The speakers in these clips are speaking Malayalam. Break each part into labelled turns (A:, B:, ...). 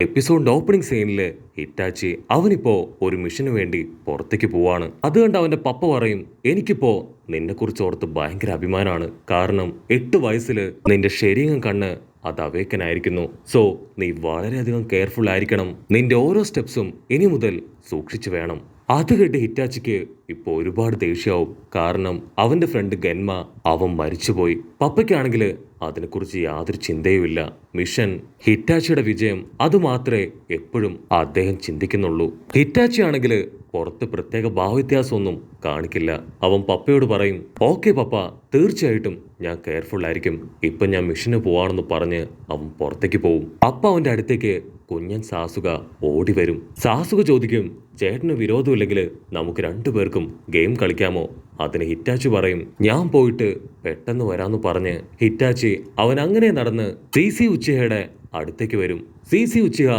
A: എപ്പിസോഡിന്റെ ഓപ്പണിംഗ് സീനില് ഹിറ്റാച്ചി അവനിപ്പോ ഒരു മിഷന് വേണ്ടി പുറത്തേക്ക് പോവാണ്. അത് കണ്ട് അവന്റെ പപ്പ പറയും, എനിക്കിപ്പോ നിന്നെ കുറിച്ച് ഓർത്ത് ഭയങ്കര അഭിമാനമാണ്. കാരണം 8 വയസ്സില് നിന്റെ ശരീരം കണ്ണ് അത് അവേക്കനായിരിക്കുന്നു. സോ നീ വളരെയധികം കെയർഫുൾ ആയിരിക്കണം. നിന്റെ ഓരോ സ്റ്റെപ്സും ഇനി മുതൽ സൂക്ഷിച്ചു വേണം. അത് കേട്ട് ഹിറ്റാച്ചിക്ക് ഇപ്പൊ ഒരുപാട് ദേഷ്യമാവും. കാരണം അവന്റെ ഫ്രണ്ട് ഗെൻമ അവൻ മരിച്ചുപോയി. പപ്പയ്ക്കാണെങ്കിൽ അതിനെക്കുറിച്ച് യാതൊരു ചിന്തയുമില്ല. മിഷൻ ഹിറ്റാച്ചിയുടെ വിജയം അത് മാത്രമേ എപ്പോഴും അദ്ദേഹം ചിന്തിക്കുന്നുള്ളൂ. ഹിറ്റാച്ചി ആണെങ്കിൽ പുറത്ത് പ്രത്യേക ഭാവവ്യത്യാസമൊന്നും കാണിക്കില്ല. അവൻ പപ്പയോട് പറയും, ഓക്കെ പപ്പ, തീർച്ചയായിട്ടും ഞാൻ കെയർഫുൾ ആയിരിക്കും. ഇപ്പൊ ഞാൻ മിഷന് പോവാണെന്ന് പറഞ്ഞ് അവൻ പുറത്തേക്ക് പോവും. പപ്പ അവന്റെ അടുത്തേക്ക് കുഞ്ഞൻ സാസുക ഓടി വരും. സാസുക ചോദിക്കും, ചേട്ടന് വിരോധമില്ലെങ്കിൽ നമുക്ക് രണ്ടുപേർക്കും ഗെയിം കളിക്കാമോ? അതിന് ഹിറ്റാച്ചി പറയും, ഞാൻ പോയിട്ട് പെട്ടെന്ന് വരാന്ന് പറഞ്ഞ് ഹിറ്റാച്ചി അവൻ അങ്ങനെ നടന്ന് സിസി ഉച്ചിഹയുടെ അടുത്തേക്ക് വരും. സിസി ഉച്ചിഹ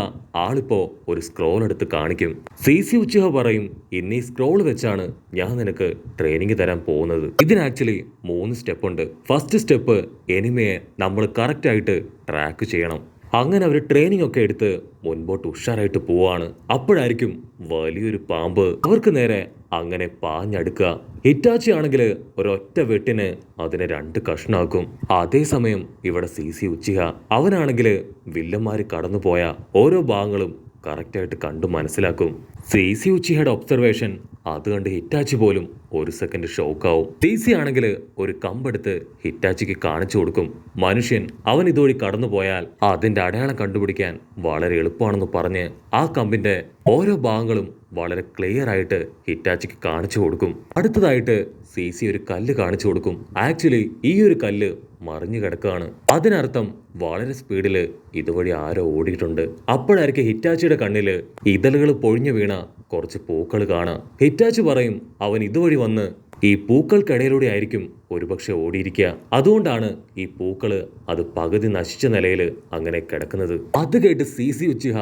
A: ആളിപ്പോ ഒരു സ്ക്രോൾ എടുത്ത് കാണിക്കും. സിസി ഉച്ചിഹ പറയും, ഇന്ന് ഈ സ്ക്രോൾ വെച്ചാണ് ഞാൻ നിനക്ക് ട്രെയിനിങ് തരാൻ പോകുന്നത്. ഇതിന് ആക്ച്വലി 3 സ്റ്റെപ്പ് ഉണ്ട്. ഫസ്റ്റ് സ്റ്റെപ്പ്, എനിമയെ നമ്മൾ കറക്റ്റ് ആയിട്ട് ട്രാക്ക് ചെയ്യണം. അങ്ങനെ അവർ ട്രെയിനിങ് ഒക്കെ എടുത്ത് മുൻപോട്ട് ഉഷാറായിട്ട് പോവാണ്. അപ്പോഴായിരിക്കും വലിയൊരു പാമ്പ് അവർക്ക് നേരെ അങ്ങനെ പാഞ്ഞടുക്കുക. ഹിറ്റാച്ചി ആണെങ്കിൽ ഒരൊറ്റ വെട്ടിന് അതിനെ 2 കഷ്ണാക്കും. അതേസമയം ഇവിടെ സിസി ഉച്ചിഹ അവനാണെങ്കിൽ വില്ലന്മാര് കടന്നുപോയ ഓരോ ഭാഗങ്ങളും കറക്റ്റായിട്ട് കണ്ടു മനസ്സിലാക്കും. സിസി ഉച്ചിഹയുടെ ഒബ്സർവേഷൻ അത് കണ്ട് ഹിറ്റാച്ചി പോലും ഒരു സെക്കൻഡ് ഷോക്കാവും. സിസി ആണെങ്കിൽ ഒരു കമ്പെടുത്ത് ഹിറ്റാച്ചിക്ക് കാണിച്ചു കൊടുക്കും. മനുഷ്യൻ അവൻ ഇതുവഴി കടന്നുപോയാൽ അതിന്റെ അടയാളം കണ്ടുപിടിക്കാൻ വളരെ എളുപ്പമാണെന്ന് പറഞ്ഞ് ആ കമ്പിന്റെ ഓരോ ഭാഗങ്ങളും വളരെ ക്ലിയർ ആയിട്ട് ഹിറ്റാച്ചിക്ക് കാണിച്ചു കൊടുക്കും. അടുത്തതായിട്ട് സിസി ഒരു കല്ല് കാണിച്ചു കൊടുക്കും. ആക്ച്വലി ഈ ഒരു കല്ല് മറിഞ്ഞു കിടക്കുകയാണ്. അതിനർത്ഥം വളരെ സ്പീഡില് ഇതുവഴി ആരോ ഓടിയിട്ടുണ്ട്. അപ്പോഴായിരിക്കും ഹിറ്റാച്ചിയുടെ കണ്ണില് ഇതളുകൾ പൊഴിഞ്ഞു വീണ കുറച്ച് പൂക്കൾ കാണാം. ഹിറ്റാച്ചി പറയും, അവൻ ഇതുവഴി വന്ന് ഈ പൂക്കൾക്കിടയിലൂടെ ആയിരിക്കും ഒരുപക്ഷെ ഓടിയിരിക്കുക. അതുകൊണ്ടാണ് ഈ പൂക്കള് അത് പകുതി നശിച്ച നിലയിൽ അങ്ങനെ കിടക്കുന്നത്. അത് കേട്ട് സിസി ഉച്ചിഹ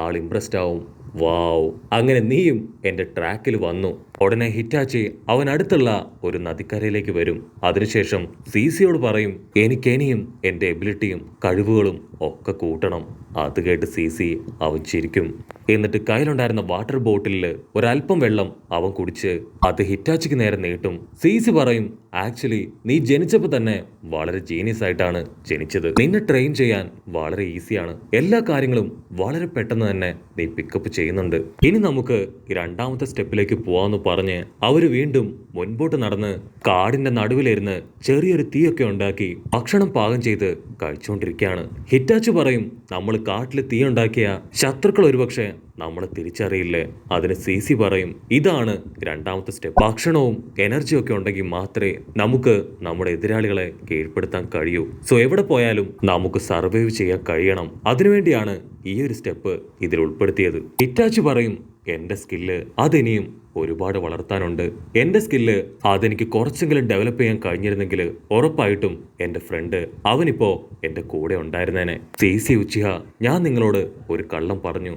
A: ആൾ ഇംപ്രസ്ഡ് ആവും. വാവ്, അങ്ങനെ നീയും എന്റെ ട്രാക്കിൽ വന്നു. ഉടനെ ഹിറ്റാച്ചി അവൻ അടുത്തുള്ള ഒരു നദിക്കരയിലേക്ക് വരും. അതിനുശേഷം സിസിയോട് പറയും, എനിക്കിനിയും എന്റെ എബിലിറ്റിയും കഴിവുകളും ഒക്കെ കൂട്ടണം. അത് കേട്ട് സിസി അവൻ ചിരിക്കും. എന്നിട്ട് കയ്യിലുണ്ടായിരുന്ന വാട്ടർ ബോട്ടിലിൽ ഒരല്പം വെള്ളം അവൻ കുടിച്ച് അത് ഹിറ്റാച്ചിക്ക് നേരെ നീട്ടും. സിസി പറയും, ആക്ച്വലി നീ ജനിച്ചപ്പോൾ തന്നെ വളരെ ജീനിയസ് ആയിട്ടാണ് ജനിച്ചത്. നിന്നെ ട്രെയിൻ ചെയ്യാൻ വളരെ ഈസിയാണ്. എല്ലാ കാര്യങ്ങളും വളരെ പെട്ടെന്ന് തന്നെ നീ പിക്കപ്പ് ചെയ്യുന്നുണ്ട്. ഇനി നമുക്ക് രണ്ടാമത്തെ സ്റ്റെപ്പിലേക്ക് പോവാന്ന് പറഞ്ഞ് അവര് വീണ്ടും മുൻപോട്ട് നടന്ന് കാടിന്റെ നടുവിലിരുന്ന് ചെറിയൊരു തീയൊക്കെ ഉണ്ടാക്കി ഭക്ഷണം പാകം ചെയ്ത് കഴിച്ചുകൊണ്ടിരിക്കുകയാണ്. ഹിറ്റാച്ചി പറയും, നമ്മൾ കാട്ടിൽ തീ ഉണ്ടാക്കിയ ശത്രുക്കൾ ഒരുപക്ഷെ നമ്മളെ തിരിച്ചറിയില്ലേ? അതിന് സിസി പറയും, ഇതാണ് രണ്ടാമത്തെ സ്റ്റെപ്പ്. ഭക്ഷണവും എനർജിയും ഒക്കെ ഉണ്ടെങ്കിൽ മാത്രമേ നമുക്ക് നമ്മുടെ എതിരാളികളെ കീഴ്പ്പെടുത്താൻ കഴിയൂ. സോ എവിടെ പോയാലും നമുക്ക് സർവൈവ് ചെയ്യാൻ കഴിയണം. അതിനുവേണ്ടിയാണ് ഈ ഒരു സ്റ്റെപ്പ് ഇതിൽ ഉൾപ്പെടുത്തിയത്. ഹിറ്റാച്ചി പറയും, എന്റെ സ്കില്ല് അതിനിയും ഒരുപാട് വളർത്താനുണ്ട്. എന്റെ സ്കില്ല് അതെനിക്ക് കുറച്ചെങ്കിലും ഡെവലപ്പ് ചെയ്യാൻ കഴിഞ്ഞിരുന്നെങ്കിൽ ഉറപ്പായിട്ടും എന്റെ ഫ്രണ്ട് അവനിപ്പോ എന്റെ കൂടെ ഉണ്ടായിരുന്നേനെ. സിസി ഉച്ചിഹ, ഞാൻ നിങ്ങളോട് ഒരു കള്ളം പറഞ്ഞു.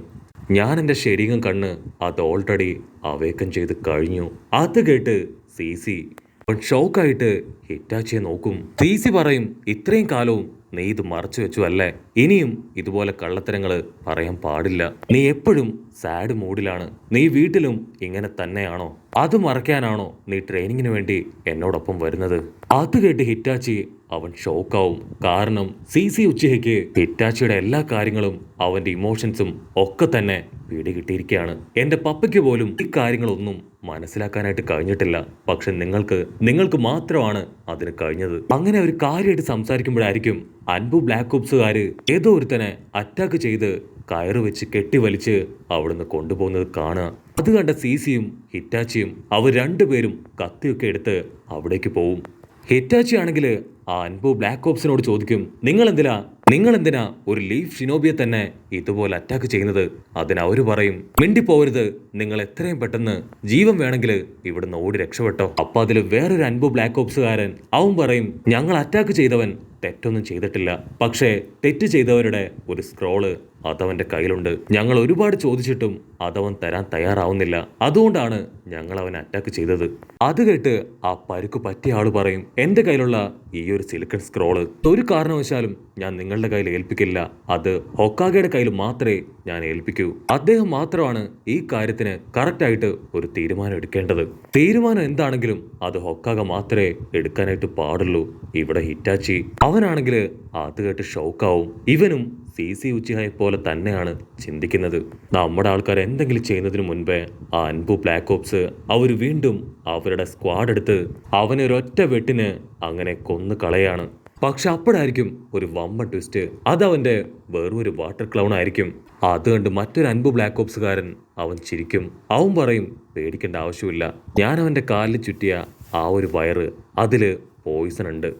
A: ഞാൻ എന്റെ ശരീരം കണ്ണ് അത് ഓൾറെഡി അവേക്കൻ ചെയ്ത് കഴിഞ്ഞു. അത് കേട്ട് സിസി ഷോക്കായിട്ട് ഹിറ്റാച്ചിയെ നോക്കും. സിസി പറയും, ഇത്രയും കാലവും നീ ഇത് മറച്ചു വെച്ചു അല്ലേ? ഇനിയും ഇതുപോലെ കള്ളത്തരങ്ങള് പറയാൻ പാടില്ല. നീ എപ്പോഴും സാഡ് മൂഡിലാണ്. നീ വീട്ടിലും ഇങ്ങനെ തന്നെയാണോ? അത് മറയ്ക്കാനാണോ നീ ട്രെയിനിങ്ങിന് വേണ്ടി എന്നോടൊപ്പം വരുന്നത്? അത് കേട്ട് ഹിറ്റാച്ചി അവൻ ഷോക്കാവും. കാരണം സിസി ഉച്ചിഹയ്ക്ക് ഹിറ്റാച്ചിയുടെ എല്ലാ കാര്യങ്ങളും അവന്റെ ഇമോഷൻസും ഒക്കെ തന്നെ പിടികിട്ടിയിരിക്കുകയാണ്. എന്റെ പപ്പയ്ക്ക് പോലും ഈ കാര്യങ്ങളൊന്നും മനസ്സിലാക്കാനായിട്ട് കഴിഞ്ഞിട്ടില്ല. പക്ഷെ നിങ്ങൾക്ക് മാത്രമാണ് അതിന് കഴിഞ്ഞത്. അങ്ങനെ ഒരു കാര്യമായിട്ട് സംസാരിക്കുമ്പോഴായിരിക്കും അൻപു ബ്ലാക്ക് ഓപ്സുകാര് ഏതോ ഒരുത്തനെ അറ്റാക്ക് ചെയ്ത് കയറ് വെച്ച് കെട്ടിവലിച്ച് അവിടുന്ന് കൊണ്ടുപോകുന്നത് കാണുക. അത് കണ്ട സിസിയും ഹിറ്റാച്ചിയും അവർ രണ്ടുപേരും കത്തിയൊക്കെ എടുത്ത് അവിടേക്ക് പോവും. ഹിറ്റാച്ചി ആണെങ്കിൽ ആ അൻപു ബ്ലാക്ക് ഓപ്സിനോട് ചോദിക്കും, നിങ്ങളെന്തിനാ ഒരു ലീഫ് ഷിനോബിയെ തന്നെ ഇതുപോലെ അറ്റാക്ക് ചെയ്യുന്നത്? അതിന് അവര് പറയും, മിണ്ടിപ്പോവരുത്, നിങ്ങൾ എത്രയും പെട്ടെന്ന് ജീവൻ വേണമെങ്കിൽ ഇവിടുന്ന് ഓടി രക്ഷപ്പെട്ടോ. അപ്പൊ അതിൽ വേറൊരു അൻപു ബ്ലാക്ക് ഓപ്സുകാരൻ അവൻ പറയും, ഞങ്ങൾ അറ്റാക്ക് ചെയ്തവൻ തെറ്റൊന്നും ചെയ്തിട്ടില്ല. പക്ഷേ തെറ്റ് ചെയ്തവരുടെ ഒരു സ്ക്രോള് അതവന്റെ കയ്യിലുണ്ട്. ഞങ്ങൾ ഒരുപാട് ചോദിച്ചിട്ടും അതവൻ തരാൻ തയ്യാറാവുന്നില്ല. അതുകൊണ്ടാണ് ഞങ്ങൾ അവനെ അറ്റാക്ക് ചെയ്തത്. അത് കേട്ട് ആ പരുക്ക് പറ്റിയ ആള് പറയും, എന്റെ കയ്യിലുള്ള ഈ ഒരു സിലിക്കൺ സ്ക്രോള് ഒരു കാരണവശാലും ഞാൻ നിങ്ങളുടെ കയ്യിൽ ഏൽപ്പിക്കില്ല. അത് ഹൊക്കാഗയുടെ കയ്യിൽ മാത്രമേ ഞാൻ ഏൽപ്പിക്കൂ. അദ്ദേഹം മാത്രമാണ് ഈ കാര്യത്തിന് കറക്റ്റായിട്ട് ഒരു തീരുമാനം എടുക്കേണ്ടത്. തീരുമാനം എന്താണെങ്കിലും അത് ഹൊക്കാഗ മാത്രമേ എടുക്കാനായിട്ട് പാടുള്ളൂ. ഇവിടെ ഹിറ്റാച്ചി അവനാണെങ്കിൽ അത് കേട്ട് ഷോക്കാവും. ഇവനും സി ഉച്ചിഹയെ പോലെ തന്നെയാണ് ചിന്തിക്കുന്നത്. നമ്മുടെ ആൾക്കാർ എന്തെങ്കിലും ചെയ്യുന്നതിന് മുൻപേ ആ അൻപു ബ്ലാക്ക് ഓപ്സ് അവർ വീണ്ടും അവരുടെ സ്ക്വാഡ് എടുത്ത് അവനെ ഒരൊറ്റ വെട്ടിന് അങ്ങനെ കൊന്നു കളയാണ്. പക്ഷെ അപ്പോഴായിരിക്കും ഒരു വമ്പൻ ട്വിസ്റ്റ്. അതവന്റെ വെറും ഒരു വാട്ടർ ക്ലൗൺ ആയിരിക്കും. അത് കണ്ട് മറ്റൊരു അൻപു ബ്ലാക്ക് ഓപ്സുകാരൻ അവൻ ചിരിക്കും. അവൻ പറയും, പേടിക്കേണ്ട ആവശ്യമില്ല, ഞാൻ അവന്റെ കാലിൽ ചുറ്റിയ ആ ഒരു വയറ് അതില് പോയിസൺ ഉണ്ട്.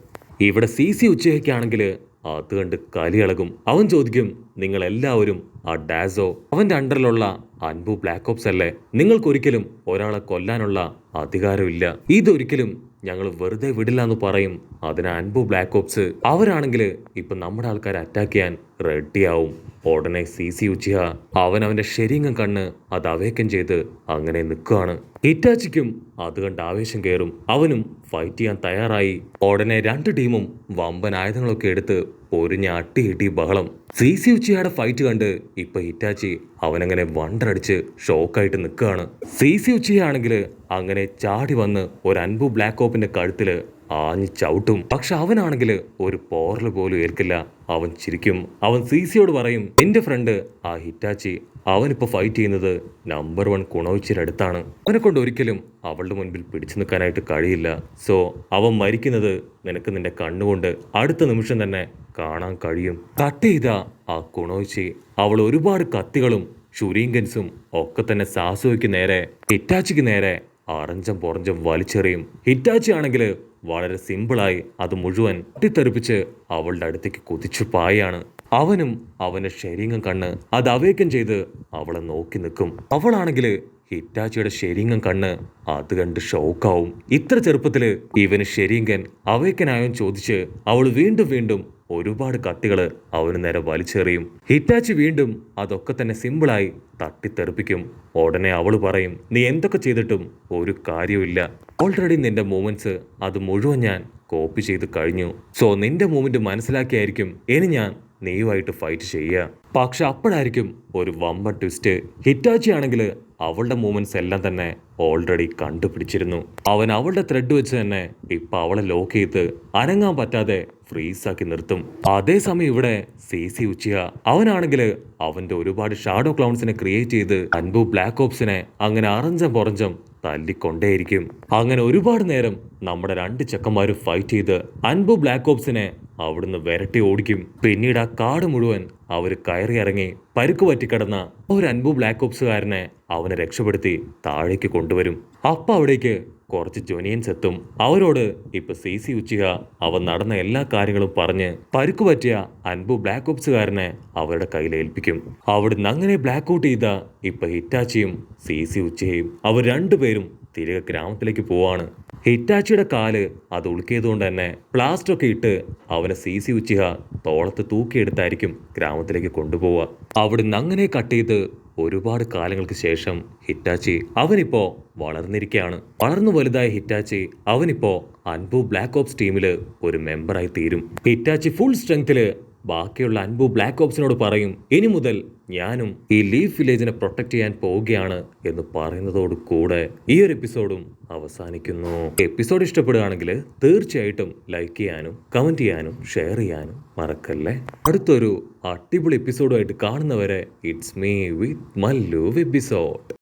A: ഇവിടെ സി ഉച്ചയ്ക്കാണെങ്കിൽ അത് കണ്ട് കലിയിളകും. അവൻ ചോദിക്കും, നിങ്ങൾ എല്ലാവരും ആ ഡാസോ അവന്റെ അണ്ടറിലുള്ള അൻപു ബ്ലാക്ക് ഓപ്സ് അല്ലേ? നിങ്ങൾക്കൊരിക്കലും ഒരാളെ കൊല്ലാനുള്ള അധികാരമില്ല. ഇതൊരിക്കലും ഞങ്ങൾ വെറുതെ വിടില്ല എന്ന് പറയും. അതിന് അൻപു ബ്ലാക്ക് ഓപ്സ് അവരാണെങ്കിൽ ഇപ്പൊ നമ്മുടെ ആൾക്കാരെ അറ്റാക്ക് ചെയ്യാൻ റെഡിയാവും. ഉടനെ സി ഉച്ചിഹ അവന്റെ ശരീരം കണ്ണ് അത് അവേക്കം ചെയ്ത് അങ്ങനെ നിൽക്കുകയാണ്. ഹിറ്റാച്ചിക്കും അത് കണ്ട് ആവേശം കയറും. അവനും ഫൈറ്റ് ചെയ്യാൻ തയ്യാറായി. ഉടനെ രണ്ട് ടീമും വമ്പൻ ആയുധങ്ങളൊക്കെ എടുത്ത് പൊരിഞ്ഞ അട്ടി ബഹളം. സി ഉച്ചിഹയുടെ ഫൈറ്റ് കണ്ട് ഇപ്പൊ ഹിറ്റാച്ചി അവനങ്ങനെ വണ്ടടിച്ച് ഷോക്കായിട്ട് നിൽക്കുകയാണ്. സി ഉച്ചിഹയാണെങ്കിൽ അങ്ങനെ ചാടി വന്ന് ഒരു അൻപു ബ്ലാക്ക് ഓപ്പിന്റെ കഴുത്തില് ആഞ്ഞു ചവിട്ടും. പക്ഷെ അവനാണെങ്കിൽ ഒരു പോറൽ പോലും ഏൽക്കില്ല. അവൻ ചിരിക്കും. അവൻ സിയോട് പറയും, എന്റെ ഫ്രണ്ട് ആ ഹിറ്റാച്ചി അവനിപ്പോ ഫൈറ്റ് ചെയ്യുന്നത് നമ്പർ 1 കുണോയിച്ചിയുടെ അടുത്താണ്. അവനെ കൊണ്ട് ഒരിക്കലും അവളുടെ മുൻപിൽ പിടിച്ചു നിൽക്കാനായിട്ട് കഴിയില്ല. സോ അവൻ മരിക്കുന്നത് നിനക്ക് നിന്റെ കണ്ണുകൊണ്ട് അടുത്ത നിമിഷം തന്നെ കാണാൻ കഴിയും. കട്ട് ചെയ്ത ആ കുണോയിച്ചി അവൾ ഒരുപാട് കത്തികളും ഷുരീങ്കൻസും ഒക്കെ തന്നെ സാസുവയ്ക്ക് നേരെ ഹിറ്റാച്ചിക്ക് നേരെ അറഞ്ചം പൊറഞ്ചം വലിച്ചെറിയും. ഹിറ്റാച്ചി ആണെങ്കിൽ വളരെ സിമ്പിളായി അത് മുഴുവൻ തെറിപ്പിച്ച് അവളുടെ അടുത്തേക്ക് കുതിച്ചു പായാണ്. അവനും അവന്റെ ശരീരം കണ്ണ് അത് അവേക്കം ചെയ്ത് അവളെ നോക്കി നിൽക്കും. അവളാണെങ്കിൽ ഹിറ്റാച്ചിയുടെ ശരീരം കണ്ണ് അത് കണ്ട് ഷോക്കാവും. ഇത്ര ചെറുപ്പത്തില് ഇവന് ശരീരൻ അവേക്കനായോ ചോദിച്ച് അവൾ വീണ്ടും ഒരുപാട് കത്തികള് അവന് നേരെ വലിച്ചെറിയും. ഹിറ്റാച്ചി വീണ്ടും അതൊക്കെ തന്നെ സിമ്പിളായി തട്ടിത്തെറിപ്പിക്കും. ഉടനെ അവള് പറയും, നീ എന്തൊക്കെ ചെയ്തിട്ടും ഒരു കാര്യമില്ല. ഓൾറെഡി നിന്റെ മൂവ്മെന്റ്സ് അത് മുഴുവൻ ഞാൻ കോപ്പി ചെയ്ത് കഴിഞ്ഞു. സോ നിന്റെ മൂവ്മെന്റ് മനസ്സിലാക്കിയായിരിക്കും ഇനി ഞാൻ നീയുമായിട്ട് ഫൈറ്റ് ചെയ്യുക. പക്ഷെ അപ്പോഴായിരിക്കും ഒരു വമ്പൻ ട്വിസ്റ്റ്. ഹിറ്റാച്ചി ആണെങ്കിൽ അവളുടെ മൂവ്മെന്റ്സ് എല്ലാം തന്നെ ഓൾറെഡി കണ്ടുപിടിച്ചിരുന്നു. അവൻ അവളുടെ ത്രെഡ് വെച്ച് തന്നെ ഇപ്പൊ അവളെ ലോക്ക് ചെയ്ത് അനങ്ങാൻ പറ്റാതെ ഫ്രീസാക്കി നിർത്തും. അതേസമയം ഇവിടെ സി ഉച്ചിഹ അവനാണെങ്കിൽ അവന്റെ ഒരുപാട് ഷാഡോ ക്ലൗൺസിനെ ക്രിയേറ്റ് ചെയ്ത് അൻപു ബ്ലാക്ക് ഓപ്സിനെ അങ്ങനെ അറഞ്ചം പൊറഞ്ചം തല്ലിക്കൊണ്ടേയിരിക്കും. അങ്ങനെ ഒരുപാട് നേരം നമ്മുടെ രണ്ട് ചെക്കന്മാരും ഫൈറ്റ് ചെയ്ത് അൻപു ബ്ലാക്ക് ഓപ്സിനെ അവിടുന്ന് വിരട്ടി ഓടിക്കും. പിന്നീട് ആ കാട് മുഴുവൻ അവര് കയറി ഇറങ്ങി പരുക്ക് പറ്റിക്കിടന്ന ഒരു അൻപു ബ്ലാക്ക് ഓപ്സുകാരനെ അവനെ രക്ഷപ്പെടുത്തി താഴേക്ക് കൊണ്ടുവരും. അപ്പൊ അവിടേക്ക് കുറച്ച് ജൊനിയൻസ് എത്തും. അവരോട് ഇപ്പൊ സി ഉച്ചിഹ അവൻ നടന്ന എല്ലാ കാര്യങ്ങളും പറഞ്ഞ് പരുക്ക് പറ്റിയ അൻപു ബ്ലാക്ക് ഓപ്സുകാരനെ അവരുടെ കയ്യിൽ ഏൽപ്പിക്കും. അവിടുന്ന് അങ്ങനെ ബ്ലാക്ക് ഔട്ട് ചെയ്ത ഇപ്പൊ ഹിറ്റാച്ചിയും സി ഉച്ചിഹയും അവർ രണ്ടുപേരും തിരികെ ഗ്രാമത്തിലേക്ക് പോവാണ്. ഹിറ്റാച്ചിയുടെ കാല് അത് ഉളുക്കിയതുകൊണ്ട് തന്നെ പ്ലാസ്റ്റർ ഒക്കെ ഇട്ട് അവനെ സി ഉച്ചിഹ തോളത്ത് തൂക്കിയെടുത്തായിരിക്കും ഗ്രാമത്തിലേക്ക് കൊണ്ടുപോവുക. അവിടുന്ന് അങ്ങനെ കട്ട് ചെയ്ത് ഒരുപാട് കാലങ്ങൾക്ക് ശേഷം ഹിറ്റാച്ചി അവനിപ്പോ വളർന്നിരിക്കുകയാണ്. വളർന്നു വലുതായ ഹിറ്റാച്ചി അവനിപ്പോ അൻപു ബ്ലാക്ക് ഓപ്സ് ടീമില് ഒരു മെമ്പറായി തീരും. ഹിറ്റാച്ചി ഫുൾ സ്ട്രെങ്തില് ബാക്കിയുള്ള അൻപു ബ്ലാക്ക് ഓപ്സിനോട് പറയും, ഇനി മുതൽ ഞാനും ഈ ലീഫ് വില്ലേജിനെ പ്രൊട്ടക്ട് ചെയ്യാൻ പോവുകയാണ് എന്ന് പറയുന്നതോട് കൂടെ ഈ ഒരു എപ്പിസോഡും അവസാനിക്കുന്നു. എപ്പിസോഡ് ഇഷ്ടപ്പെടുകയാണെങ്കിൽ തീർച്ചയായിട്ടും ലൈക്ക് ചെയ്യാനും കമന്റ് ചെയ്യാനും ഷെയർ ചെയ്യാനും മറക്കല്ലേ. അടുത്തൊരു അടിപൊളി എപ്പിസോഡുമായിട്ട് കാണുന്നവരെ it's me with Mallu episode.